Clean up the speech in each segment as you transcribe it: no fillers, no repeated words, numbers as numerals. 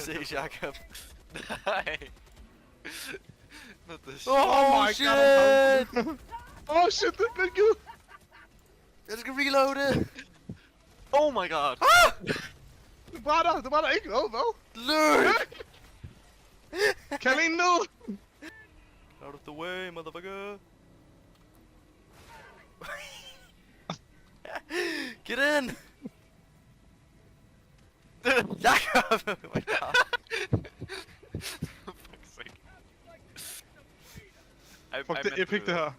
ses, Jacob. Nej. Not the shit. Oh, my shit! God. Oh shit, det blev givet! Jeg skal reloade! Oh my god. Det var der ikke noget, hvad? Løb! Kan en ned? Out of the way, motherfucker! Get in! Jacob! Oh my god. Fuck's sake. Fuck, det er epic det her.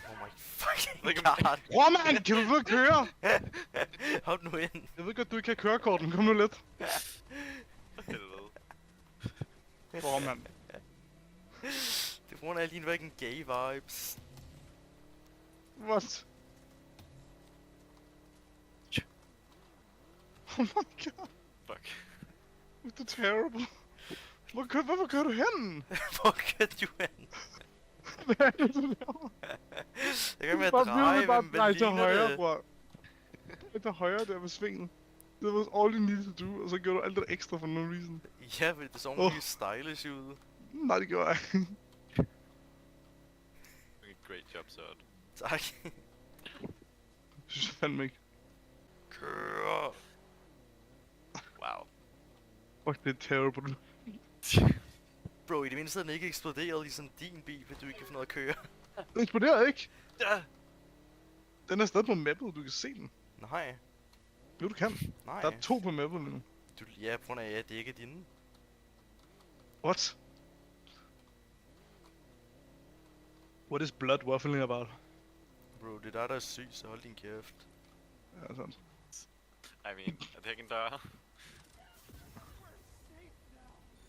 Oh my fucking Look god. at Bror man, kan du ved at køre? Hop nu ind. Jeg ved godt, du ikke kan kørekorten. Kom nu lidt. Helvede. Bror man. Det er på grund af alle dine fucking gay vibes. What? Oh my god. Fuck. Det er terrible. Hvorfor kører du hen? Hvor kan du hen? Hvad er det, du laver? Jeg kan med at Bare dreje, bare hvad dreje til ligner højre, det? bror. Dreje til højre der ved svingen. Det var all you needed to do, og så gjorde du alt det ekstra for no reason. Ja, fordi det så nogle stylish ud. Nej, det gjorde jeg ikke. Great job, Søren. Tak. Det synes jeg fandme ikke. Kør. Wow. Fuck, det er terrible. Bro, i det mindste er den ikke eksploderet ligesom din bil, hvis du ikke kan få noget at køre. Den eksploderer ikke. Ja. Den er stadig på mappet, du kan se den. Nej. Jo, du kan. Nej. Der er 2 på mappet nu. Du, ja, på grund af, at det ikke er dine. What? What is blood waffling about? Bro, det er dig, der er syg, så hold din kæft. Ja, sådan. I mean, er det ikke en dør?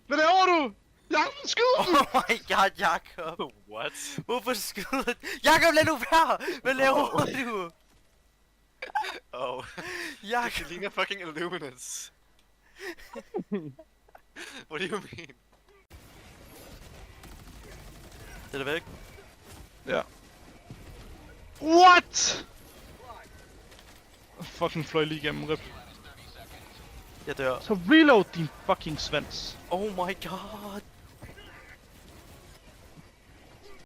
Hvad laver du? Jakob, skyd den! Oh my god, Jacob! What? Hvorfor skyder du? Jacob, lad nu være! Hvad laver du? Oh. Jacob! Det ligner fucking Illuminance. What do you mean? Det er væk. Ja. What? Fucking fløj lige igennem, rip. Jeg dør. Så reload din fucking svans. Oh my god!